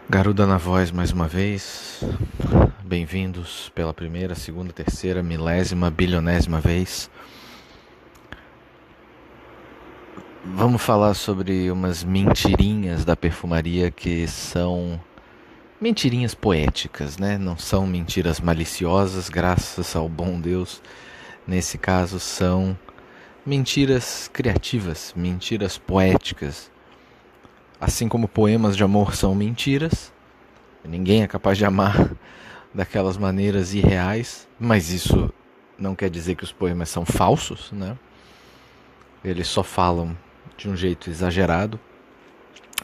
Garuda na voz mais uma vez. Bem-vindos pela primeira, segunda, terceira, milésima, bilionésima vez. Vamos falar sobre umas mentirinhas da perfumaria que são mentirinhas poéticas, né? Não são mentiras maliciosas, graças ao bom Deus. Nesse caso, são mentiras criativas, mentiras poéticas. Assim como poemas de amor são mentiras, ninguém é capaz de amar daquelas maneiras irreais, mas isso não quer dizer que os poemas são falsos, né? Eles só falam de um jeito exagerado,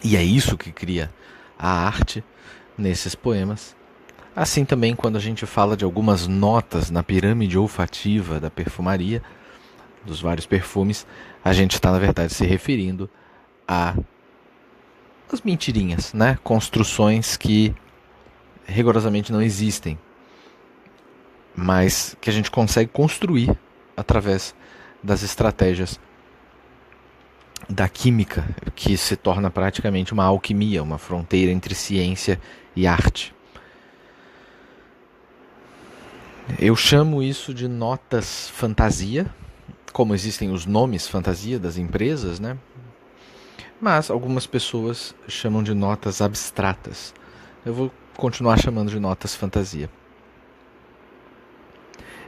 e é isso que cria a arte nesses poemas. Assim também quando a gente fala de algumas notas na pirâmide olfativa da perfumaria, dos vários perfumes, a gente está na verdade se referindo a as mentirinhas, né? Construções que rigorosamente não existem, mas que a gente consegue construir através das estratégias da química, que se torna praticamente uma alquimia, uma fronteira entre ciência e arte. Eu chamo isso de notas fantasia, como existem os nomes fantasia das empresas, né? Mas algumas pessoas chamam de notas abstratas. Eu vou continuar chamando de notas fantasia.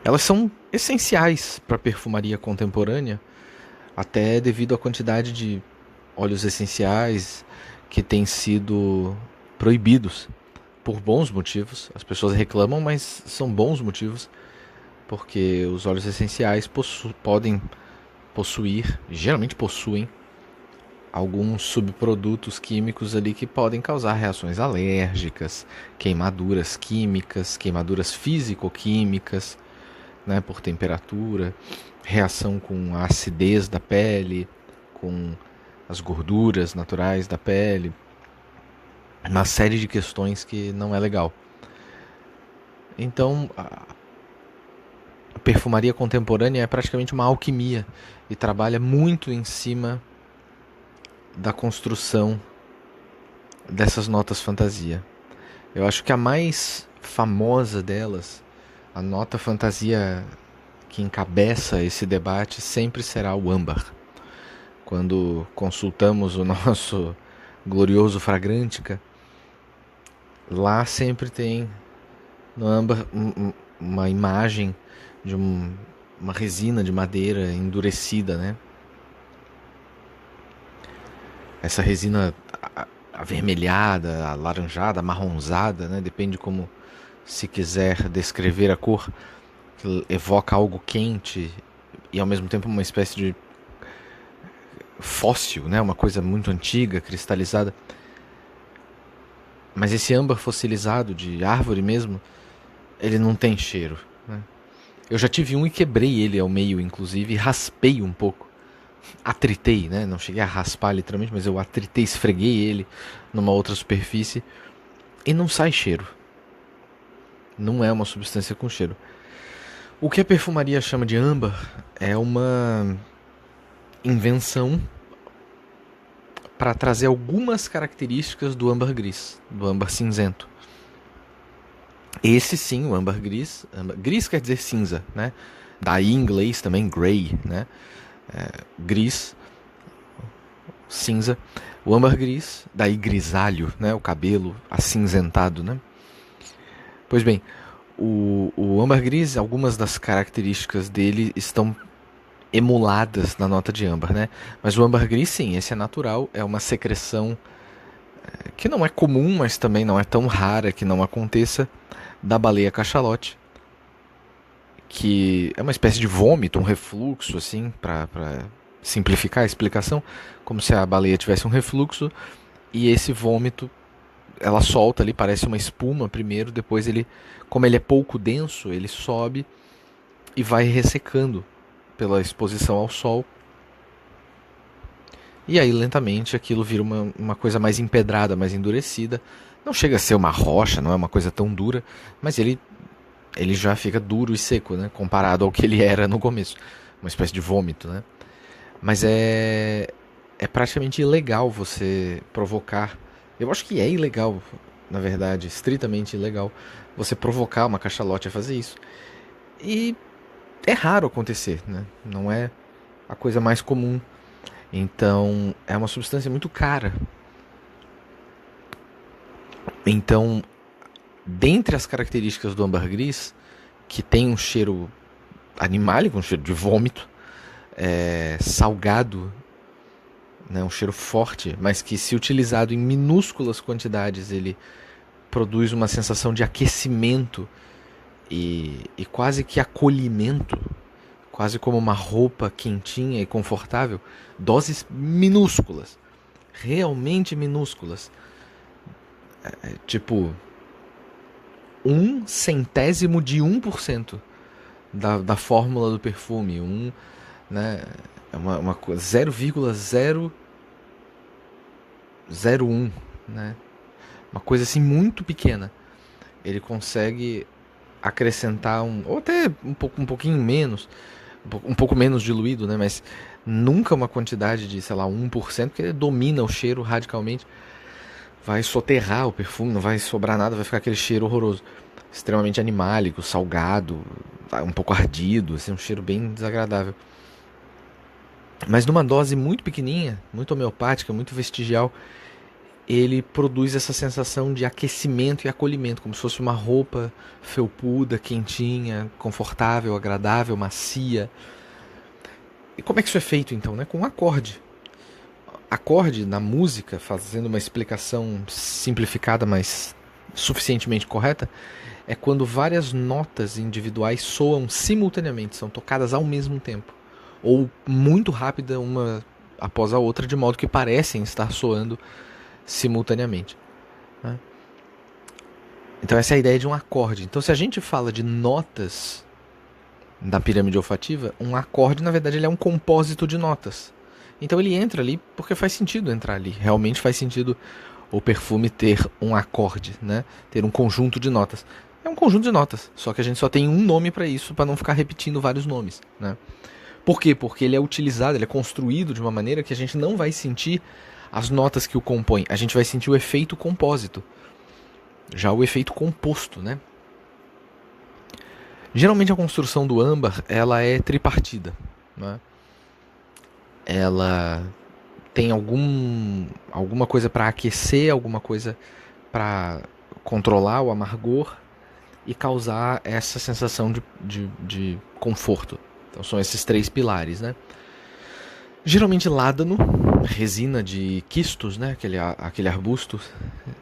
Elas são essenciais para a perfumaria contemporânea, até devido à quantidade de óleos essenciais que têm sido proibidos por bons motivos. As pessoas reclamam, mas são bons motivos, porque os óleos essenciais podem possuir, geralmente possuem, alguns subprodutos químicos ali que podem causar reações alérgicas, queimaduras químicas, queimaduras físico-químicas, né, por temperatura, reação com a acidez da pele, com as gorduras naturais da pele, uma série de questões que não é legal. Então, a perfumaria contemporânea é praticamente uma alquimia e trabalha muito em cima da construção dessas notas fantasia. Eu acho que a mais famosa delas, a nota fantasia que encabeça esse debate, sempre será o âmbar. Quando consultamos o nosso glorioso Fragrantica, lá sempre tem no âmbar uma imagem de uma resina de madeira endurecida, né? Essa resina avermelhada, alaranjada, amarronzada, né? Depende como se quiser descrever a cor, que evoca algo quente e ao mesmo tempo uma espécie de fóssil, né? Uma coisa muito antiga, cristalizada. Mas esse âmbar fossilizado de árvore mesmo, ele não tem cheiro, né? Eu já tive um e quebrei ele ao meio, inclusive, e raspei um pouco. Atritei, né? Não cheguei a raspar literalmente, mas eu atritei, esfreguei ele numa outra superfície e não sai cheiro. Não é uma substância com cheiro. O que a perfumaria chama de âmbar é uma invenção para trazer algumas características do âmbar gris, do âmbar cinzento. Esse sim, o âmbar gris. Gris quer dizer cinza, né? Daí em inglês também grey, né? Gris, cinza. O âmbar gris, daí grisalho, né? O cabelo acinzentado, né? Pois bem, o âmbar gris, algumas das características dele estão emuladas na nota de âmbar, né? Mas o âmbar gris, sim, esse é natural, é uma secreção que não é comum, mas também não é tão rara que não aconteça, da baleia cachalote, que é uma espécie de vômito, um refluxo, assim, para simplificar a explicação, como se a baleia tivesse um refluxo, e esse vômito, ela solta ali, parece uma espuma primeiro, depois ele, como ele é pouco denso, ele sobe e vai ressecando pela exposição ao sol. E aí, lentamente, aquilo vira uma coisa mais empedrada, mais endurecida. Não chega a ser uma rocha, não é uma coisa tão dura, mas ele já fica duro e seco, né? Comparado ao que ele era no começo. Uma espécie de vômito, né? Mas é praticamente ilegal você provocar. Eu acho que é ilegal na verdade, estritamente ilegal, você provocar uma cachalote a fazer isso. E é raro acontecer, né? Não é a coisa mais comum. Então, é uma substância muito cara. Então, dentre as características do âmbar gris, que tem um cheiro animálico, um cheiro de vômito, salgado, né, um cheiro forte, mas que se utilizado em minúsculas quantidades ele produz uma sensação de aquecimento e quase que acolhimento, quase como uma roupa quentinha e confortável, doses minúsculas, realmente minúsculas, tipo 1/100º de 1% da fórmula do perfume, né, é uma coisa 0,001, né, uma coisa assim muito pequena. Ele consegue acrescentar ou até um pouquinho menos, um pouco menos diluído, né, mas nunca uma quantidade de, sei lá, 1%, porque ele domina o cheiro radicalmente. Vai soterrar o perfume, não vai sobrar nada, vai ficar aquele cheiro horroroso, extremamente animálico, salgado, um pouco ardido, assim, um cheiro bem desagradável. Mas numa dose muito pequenininha, muito homeopática, muito vestigial, ele produz essa sensação de aquecimento e acolhimento, como se fosse uma roupa felpuda, quentinha, confortável, agradável, macia. E como é que isso é feito então, né? Com um acorde. Acorde na música, fazendo uma explicação simplificada, mas suficientemente correta, é quando várias notas individuais soam simultaneamente, são tocadas ao mesmo tempo, ou muito rápida uma após a outra, de modo que parecem estar soando simultaneamente, né? Então essa é a ideia de um acorde. Então se a gente fala de notas da pirâmide olfativa, um acorde na verdade ele é um compósito de notas. Então ele entra ali porque faz sentido entrar ali. Realmente faz sentido o perfume ter um acorde, né? Ter um conjunto de notas. É um conjunto de notas, só que a gente só tem um nome para isso, para não ficar repetindo vários nomes, né? Por quê? Porque ele é utilizado, ele é construído de uma maneira que a gente não vai sentir as notas que o compõem. A gente vai sentir o efeito compósito. Já o efeito composto, né? Geralmente a construção do âmbar, ela é tripartida, né? Ela tem alguma coisa para aquecer, alguma coisa para controlar o amargor e causar essa sensação de conforto. Então são esses 3 pilares, né? Geralmente ládano, resina de quistos, né? Aquele arbusto.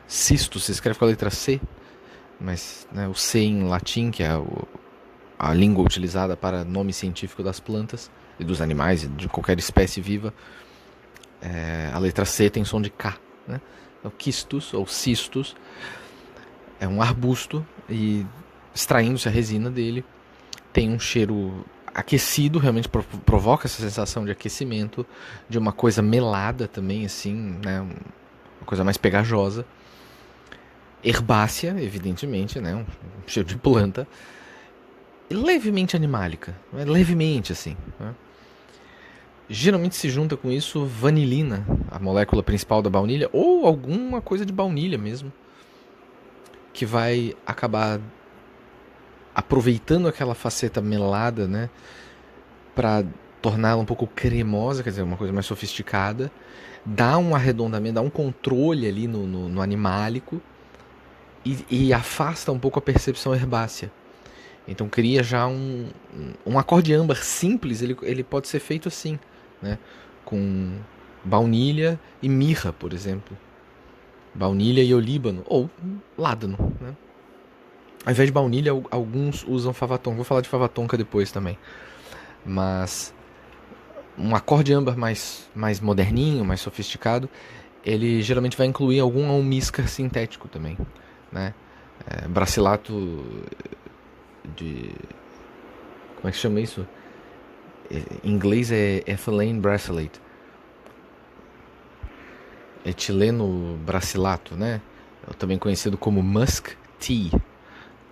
Cisto se escreve com a letra C, mas, né, o C em latim, que é a língua utilizada para nome científico das plantas e dos animais, e de qualquer espécie viva, a letra C tem som de K, né? Então, quistos ou cistos é um arbusto e, extraindo-se a resina dele, tem um cheiro aquecido, realmente provoca essa sensação de aquecimento, de uma coisa melada também, assim, né? Uma coisa mais pegajosa. Herbácea, evidentemente, né? Um cheiro de planta. E levemente animálica, né? Levemente, assim, né? Geralmente se junta com isso vanilina, a molécula principal da baunilha, ou alguma coisa de baunilha mesmo, que vai acabar aproveitando aquela faceta melada, né, para torná-la um pouco cremosa, quer dizer, uma coisa mais sofisticada, dá um arredondamento, dá um controle ali no animálico e afasta um pouco a percepção herbácea. Então cria já um acorde âmbar simples, ele pode ser feito assim, né, com baunilha e mirra, por exemplo. Baunilha e olíbano, ou ládano, né? Ao invés de baunilha, alguns usam favatonca. Vou falar de favatonca depois também. Mas um acorde âmbar mais moderninho, mais sofisticado, ele geralmente vai incluir algum almíscar sintético também, né? Bracilato de... Como é que chama isso? Em inglês é ethylene bracelet. Etileno bracilato, né? Também conhecido como musk tea,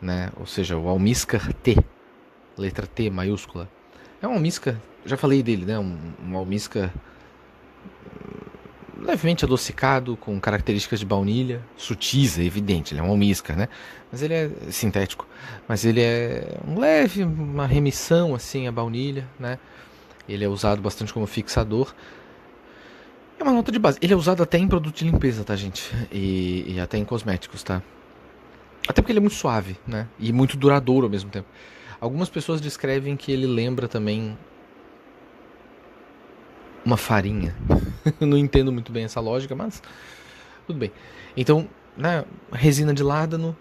né? Ou seja, o almíscar T, letra T maiúscula. É um almíscar, já falei dele, né? Um almíscar levemente adocicado, com características de baunilha, sutis, é evidente, ele é um almíscar, né? Mas ele é sintético, mas ele é uma remissão assim à baunilha, né? Ele é usado bastante como fixador. É uma nota de base. Ele é usado até em produto de limpeza, tá, gente? E até em cosméticos, tá? Até porque ele é muito suave, né? E muito duradouro ao mesmo tempo. Algumas pessoas descrevem que ele lembra também uma farinha. Eu não entendo muito bem essa lógica, mas tudo bem. Então, né, resina de ládano,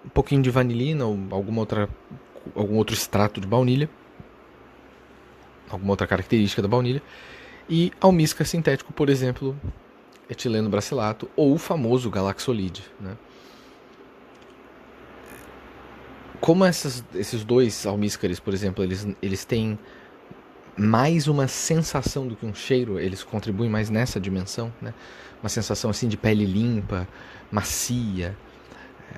um pouquinho de vanilina ou algum outro extrato de baunilha, alguma outra característica da baunilha, e almíscar sintético, por exemplo, etileno bracilato ou o famoso galaxolide, né? Como esses dois almíscares, por exemplo, eles têm mais uma sensação do que um cheiro, eles contribuem mais nessa dimensão, né? Uma sensação assim de pele limpa, macia,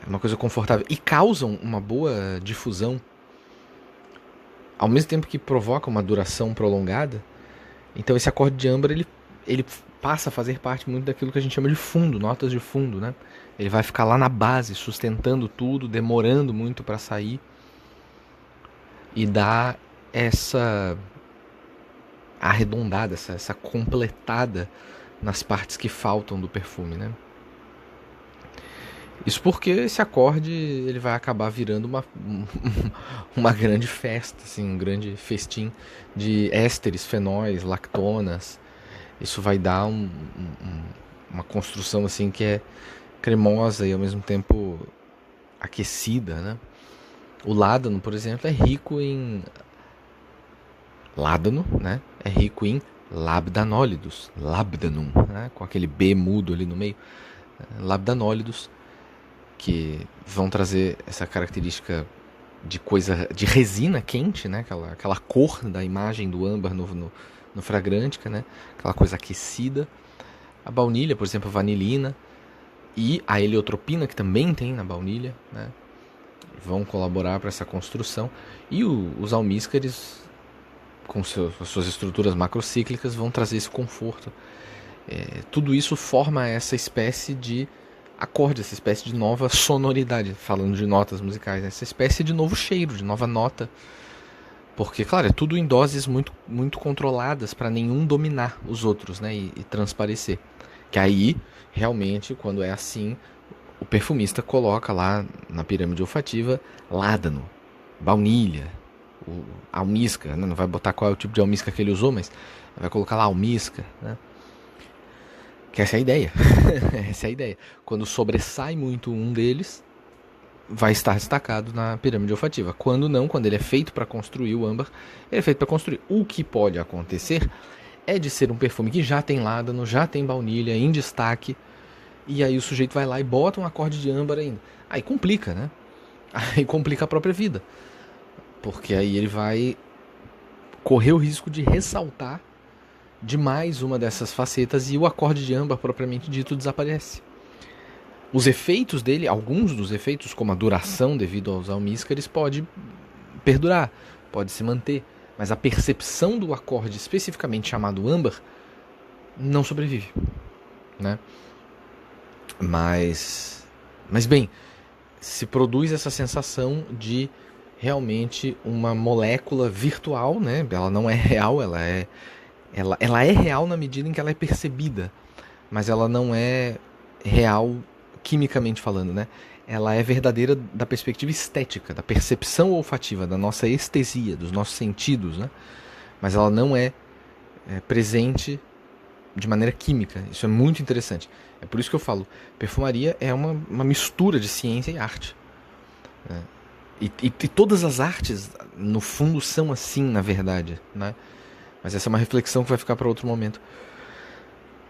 uma coisa confortável, e causam uma boa difusão, ao mesmo tempo que provoca uma duração prolongada. Então esse acorde de âmbar ele passa a fazer parte muito daquilo que a gente chama de fundo, notas de fundo, né? Ele vai ficar lá na base, sustentando tudo, demorando muito para sair, e dá essa arredondada, essa completada nas partes que faltam do perfume, né? Isso porque esse acorde ele vai acabar virando uma grande festa, assim, um grande festim de ésteres, fenóis, lactonas. Isso vai dar uma construção assim que é cremosa e ao mesmo tempo aquecida, né? O ládano, por exemplo, é rico em ládano, né? É rico em labdanólidos, labdanum, né? Com aquele B mudo ali no meio, labdanólidos, que vão trazer essa característica de coisa de resina quente, né? Aquela cor da imagem do âmbar no fragrante, né? Aquela coisa aquecida. A baunilha, por exemplo, a vanilina e a heliotropina, que também tem na baunilha, né? Vão colaborar para essa construção. E os almíscares, com suas estruturas macrocíclicas, vão trazer esse conforto. Tudo isso forma essa espécie de acorde, essa espécie de nova sonoridade, falando de notas musicais, essa espécie de novo cheiro, de nova nota. Porque, claro, é tudo em doses muito, muito controladas para nenhum dominar os outros, né, e transparecer. Que aí, realmente, quando é assim, o perfumista coloca lá na pirâmide olfativa ládano, baunilha, almíscar, né? Não vai botar qual é o tipo de almíscar que ele usou, mas vai colocar lá almíscar, né? Que essa é a ideia. Essa é a ideia. Quando sobressai muito um deles, vai estar destacado na pirâmide olfativa. Quando não, quando ele é feito para construir o âmbar, ele é feito para construir. O que pode acontecer é de ser um perfume que já tem ládano, já tem baunilha em destaque, e aí o sujeito vai lá e bota um acorde de âmbar ainda. Aí complica, né? Aí complica a própria vida. Porque aí ele vai correr o risco de ressaltar demais uma dessas facetas e o acorde de âmbar propriamente dito desaparece. Os efeitos dele, alguns dos efeitos, como a duração devido aos almíscares, pode perdurar, pode se manter, mas a percepção do acorde especificamente chamado âmbar não sobrevive, né? Mas bem, se produz essa sensação de realmente uma molécula virtual, né? Ela não é real, ela é real na medida em que ela é percebida, mas ela não é real quimicamente falando, né? Ela é verdadeira da perspectiva estética, da percepção olfativa, da nossa estesia, dos nossos sentidos, né? Mas ela não é presente de maneira química. Isso é muito interessante. É por isso que eu falo, perfumaria é uma mistura de ciência e arte, né? E todas as artes, no fundo, são assim, na verdade, né? Mas essa é uma reflexão que vai ficar para outro momento.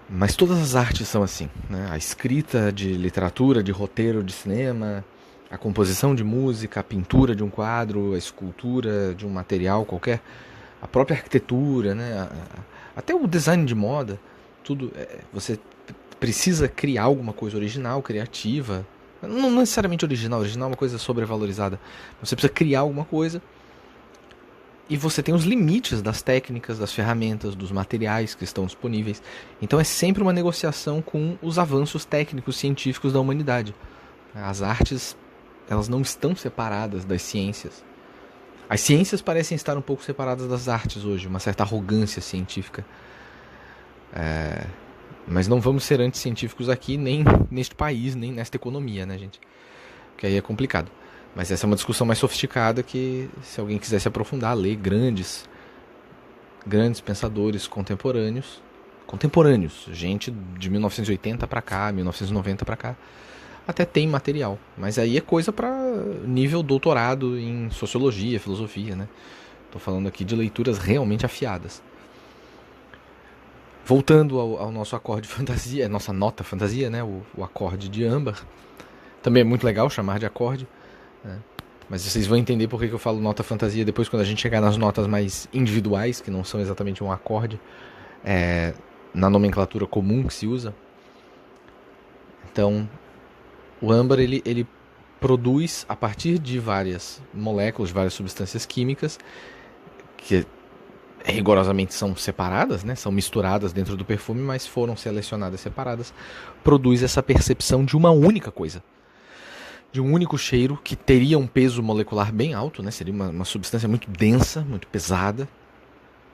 Mas todas as artes são assim, né? A escrita de literatura, de roteiro de cinema, a composição de música, a pintura de um quadro, a escultura de um material qualquer, a própria arquitetura, né? Até o design de moda, tudo. Você precisa criar alguma coisa original, criativa. Não necessariamente original é uma coisa sobrevalorizada. Você precisa criar alguma coisa E você tem os limites das técnicas, das ferramentas, dos materiais que estão disponíveis. Então é sempre uma negociação com os avanços técnicos, científicos da humanidade. As artes, elas não estão separadas das ciências. As ciências parecem estar um pouco separadas das artes hoje, uma certa arrogância científica. Mas não vamos ser anticientíficos aqui, nem neste país, nem nesta economia, né, gente? Porque aí é complicado. Mas essa é uma discussão mais sofisticada que, se alguém quiser se aprofundar, ler grandes pensadores contemporâneos, gente de 1980 para cá, 1990 para cá, até tem material. Mas aí é coisa para nível doutorado em sociologia, filosofia, né? Tô falando aqui de leituras realmente afiadas. Voltando ao nosso acorde fantasia, nossa nota fantasia, né? O acorde de âmbar. Também é muito legal chamar de acorde. Mas vocês vão entender por que eu falo nota fantasia depois, quando a gente chegar nas notas mais individuais, que não são exatamente um acorde, na nomenclatura comum que se usa. Então, o âmbar ele produz a partir de várias moléculas, várias substâncias químicas, que rigorosamente são separadas, né? São misturadas dentro do perfume, mas foram selecionadas separadas, produz essa percepção de uma única coisa. De um único cheiro que teria um peso molecular bem alto, né? Seria uma substância muito densa, muito pesada,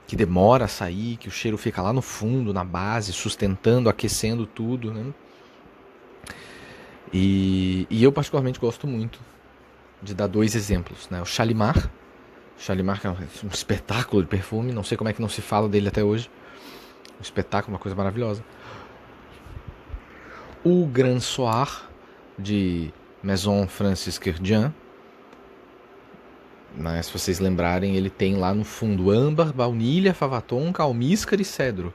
que demora a sair, que o cheiro fica lá no fundo, na base, sustentando, aquecendo tudo, né? E eu particularmente gosto muito de dar 2 exemplos, né? O Shalimar que é um espetáculo de perfume, não sei como é que não se fala dele até hoje. Um espetáculo, uma coisa maravilhosa. O Grand Soir, de Maison Francis Kurkdjian, né, se vocês lembrarem, ele tem lá no fundo âmbar, baunilha, fava tonka, almíscar e cedro.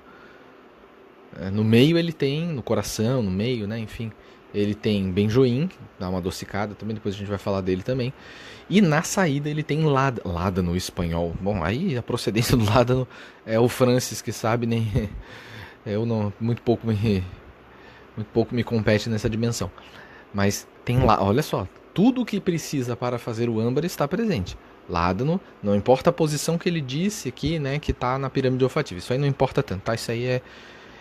No meio ele tem, no coração, no meio, né, enfim, ele tem benjoim, que dá uma adocicada também, depois a gente vai falar dele também. E na saída ele tem ládano espanhol. Bom, aí a procedência do ládano é o Francis que sabe, nem eu não, muito pouco me compete nessa dimensão. Mas tem lá, olha só, tudo o que precisa para fazer o âmbar está presente. Ládano, não importa a posição que ele disse aqui, né, que está na pirâmide olfativa. Isso aí não importa tanto, tá? Isso aí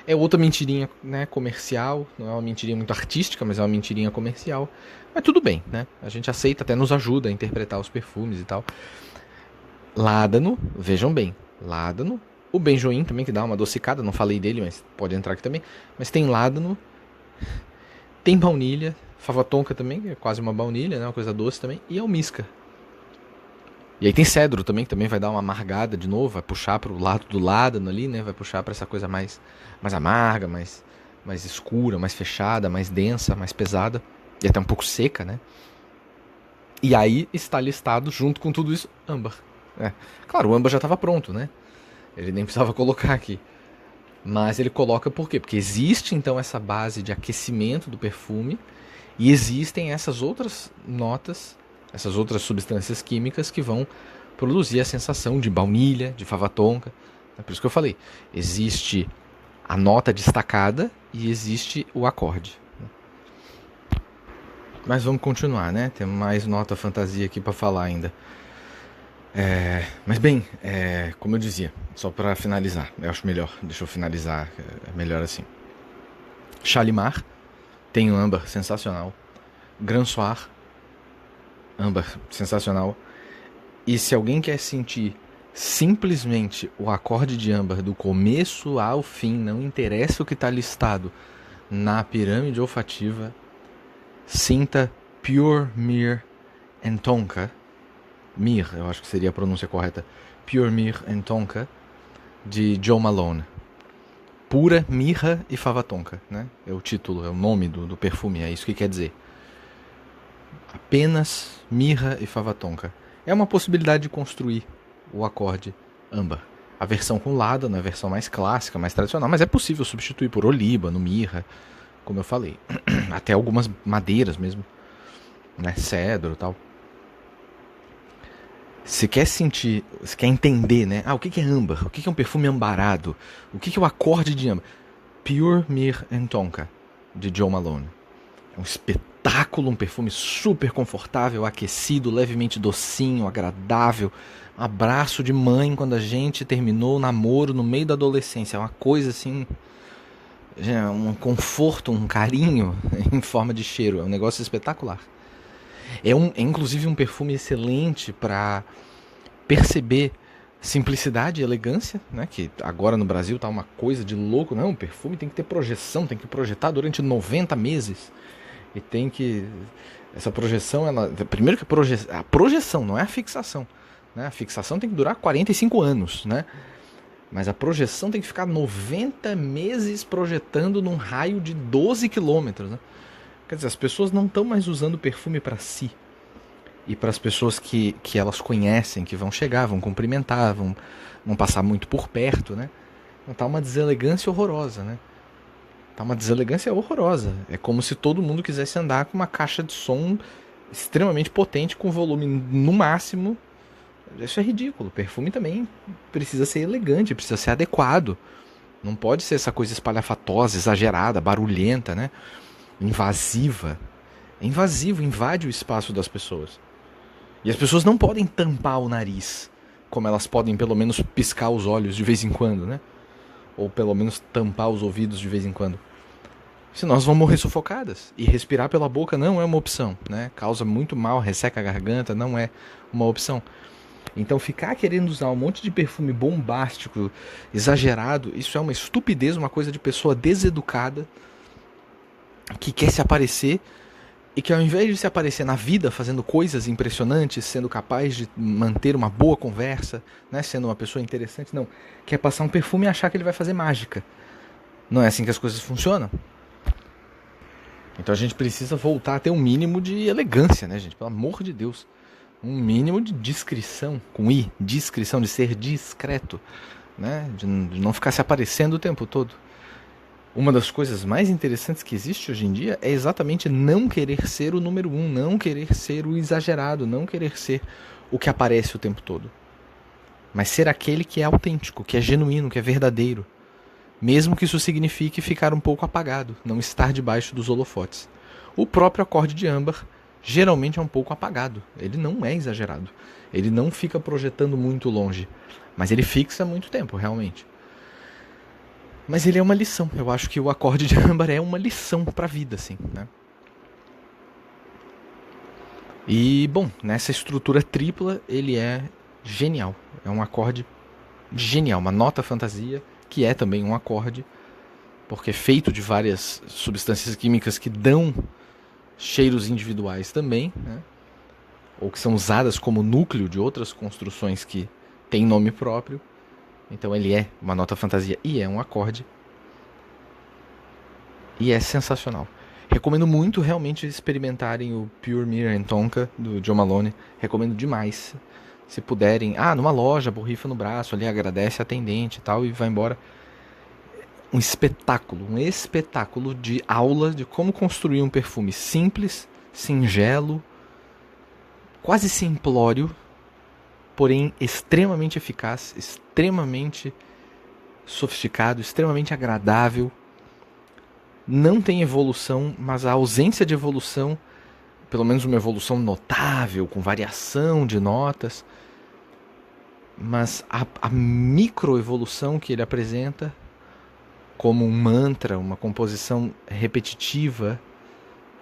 é outra mentirinha, né, comercial. Não é uma mentirinha muito artística, mas é uma mentirinha comercial. Mas tudo bem, né? A gente aceita, até nos ajuda a interpretar os perfumes e tal. Ládano, vejam bem, ládano. O benjoim também, que dá uma adocicada, não falei dele, mas pode entrar aqui também. Mas tem ládano, tem baunilha, fava tonka também, que é quase uma baunilha, né, uma coisa doce também, e almíscar. E aí tem cedro também, que também vai dar uma amargada de novo, vai puxar para o lado do ládano ali, né? Vai puxar para essa coisa mais amarga, mais escura, mais fechada, mais densa, mais pesada. E até um pouco seca, né? E aí está listado, junto com tudo isso, âmbar. Claro, o âmbar já estava pronto, né? Ele nem precisava colocar aqui. Mas ele coloca por quê? Porque existe então essa base de aquecimento do perfume e existem essas outras notas, essas outras substâncias químicas que vão produzir a sensação de baunilha, de fava tonka. É por isso que eu falei, existe a nota destacada e existe o acorde. Mas vamos continuar, né? Tem mais nota fantasia aqui para falar ainda. Mas bem, como eu dizia, só para finalizar, eu acho melhor, deixa eu finalizar, é melhor assim. Shalimar tem um âmbar sensacional. Grand Soir, âmbar sensacional. E se alguém quer sentir simplesmente o acorde de âmbar do começo ao fim, não interessa o que está listado na pirâmide olfativa, sinta Pure Myrrh and Tonka. Myrrh, eu acho que seria a pronúncia correta. Pure Myrrh and Tonka, de Jo Malone. Pura mirra e fava tonka, né? É o título, é o nome do perfume, é isso que quer dizer. Apenas mirra e fava tonka. É uma possibilidade de construir o acorde âmbar. A versão com ládano é a versão mais clássica, mais tradicional, mas é possível substituir por olíbano, mirra, como eu falei. Até algumas madeiras mesmo, né? Cedro e tal. Se quer sentir, se quer entender, né? O que é âmbar? O que é um perfume ambarado? O que é o acorde de âmbar? Pure Myrrh and Tonka, de Jo Malone. É um espetáculo espetáculo, um perfume super confortável, aquecido, levemente docinho, agradável. Um abraço de mãe quando a gente terminou o namoro no meio da adolescência. É uma coisa assim, um conforto, um carinho em forma de cheiro. É um negócio espetacular. É inclusive um perfume excelente para perceber simplicidade e elegância, né? Que agora no Brasil tá uma coisa de louco. Não, o perfume tem que ter projeção, tem que projetar durante 90 meses. E tem que... Essa projeção, ela... Primeiro que a projeção, não é a fixação. Né? A fixação tem que durar 45 anos, né? Mas a projeção tem que ficar 90 meses projetando num raio de 12 quilômetros, né? Quer dizer, as pessoas não estão mais usando perfume para si. E para as pessoas que elas conhecem, que vão chegar, vão cumprimentar, vão passar muito por perto, né? Então tá uma deselegância horrorosa, né? Tá uma deselegância horrorosa. É como se todo mundo quisesse andar com uma caixa de som extremamente potente, com volume no máximo. Isso é ridículo. O perfume também precisa ser elegante, precisa ser adequado. Não pode ser essa coisa espalhafatosa, exagerada, barulhenta, né? Invasiva. É invasivo, invade o espaço das pessoas. E as pessoas não podem tampar o nariz, como elas podem pelo menos piscar os olhos de vez em quando, né? Ou pelo menos tampar os ouvidos de vez em quando. Senão elas vão morrer sufocadas. E respirar pela boca não é uma opção, né? Causa muito mal, resseca a garganta, não é uma opção. Então ficar querendo usar um monte de perfume bombástico, exagerado, isso é uma estupidez, uma coisa de pessoa deseducada, que quer se aparecer, e que ao invés de se aparecer na vida fazendo coisas impressionantes, sendo capaz de manter uma boa conversa, né, sendo uma pessoa interessante, não, quer passar um perfume e achar que ele vai fazer mágica. Não é assim que as coisas funcionam. Então a gente precisa voltar a ter um mínimo de elegância, né, gente? Pelo amor de Deus. Um mínimo de discrição, com I, discrição, de ser discreto, né? De não ficar se aparecendo o tempo todo. Uma das coisas mais interessantes que existe hoje em dia é exatamente não querer ser o número um, não querer ser o exagerado, não querer ser o que aparece o tempo todo. Mas ser aquele que é autêntico, que é genuíno, que é verdadeiro. Mesmo que isso signifique ficar um pouco apagado, não estar debaixo dos holofotes. O próprio acorde de âmbar geralmente é um pouco apagado. Ele não é exagerado. Ele não fica projetando muito longe. Mas ele fixa muito tempo, realmente. Mas ele é uma lição. Eu acho que o acorde de âmbar é uma lição pra vida, assim, né? E, bom, nessa estrutura tripla, ele é genial. É um acorde genial, uma nota fantasia, que é também um acorde, porque é feito de várias substâncias químicas que dão cheiros individuais também, né? Ou que são usadas como núcleo de outras construções que têm nome próprio. Então ele é uma nota fantasia e é um acorde. E é sensacional. Recomendo muito realmente experimentarem o Pure Mirror and Tonka do John Malone. Recomendo demais. Se puderem, numa loja, borrifa no braço, ali agradece a atendente e tal e vai embora. Um espetáculo de aula de como construir um perfume simples, singelo, quase simplório, porém extremamente eficaz, extremamente sofisticado, extremamente agradável. Não tem evolução, mas a ausência de evolução, pelo menos uma evolução notável, com variação de notas, mas a microevolução que ele apresenta, como um mantra, uma composição repetitiva,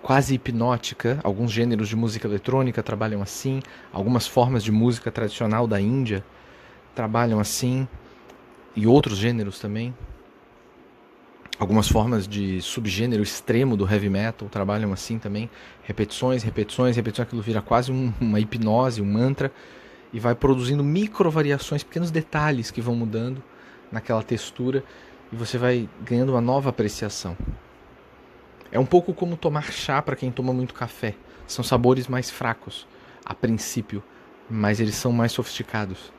quase hipnótica. Alguns gêneros de música eletrônica trabalham assim, algumas formas de música tradicional da Índia trabalham assim, e outros gêneros também. Algumas formas de subgênero extremo do heavy metal trabalham assim também. Repetições, aquilo vira quase uma hipnose, um mantra, e vai produzindo micro variações, pequenos detalhes que vão mudando naquela textura, e você vai ganhando uma nova apreciação. É um pouco como tomar chá para quem toma muito café. São sabores mais fracos, a princípio, mas eles são mais sofisticados.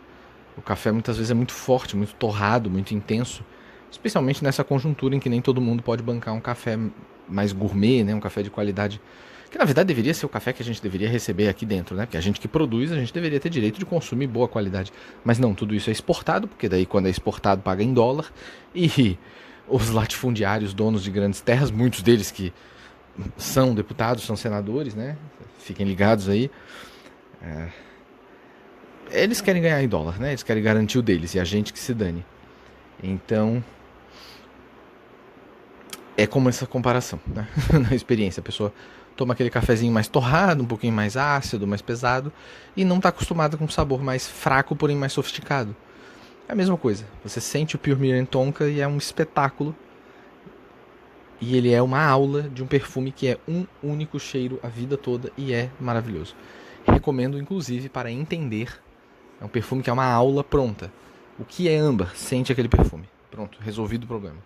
O café muitas vezes é muito forte, muito torrado, muito intenso, especialmente nessa conjuntura em que nem todo mundo pode bancar um café mais gourmet, né? Um café de qualidade, que na verdade deveria ser o café que a gente deveria receber aqui dentro, né? Porque a gente que produz, a gente deveria ter direito de consumir boa qualidade. Mas não, tudo isso é exportado, porque daí quando é exportado paga em dólar, e os latifundiários, donos de grandes terras, muitos deles que são deputados, são senadores, né? Fiquem ligados aí. Eles querem ganhar em dólar, né? Eles querem garantir o deles e a gente que se dane. Então, é como essa comparação, né? Na experiência, a pessoa toma aquele cafezinho mais torrado, um pouquinho mais ácido, mais pesado, e não está acostumada com um sabor mais fraco, porém mais sofisticado. É a mesma coisa. Você sente o Pure Mirin Tonka e é um espetáculo. E ele é uma aula de um perfume que é um único cheiro a vida toda e é maravilhoso. Recomendo, inclusive, para entender. É um perfume que é uma aula pronta. O que é âmbar? Sente aquele perfume. Pronto, resolvido o problema.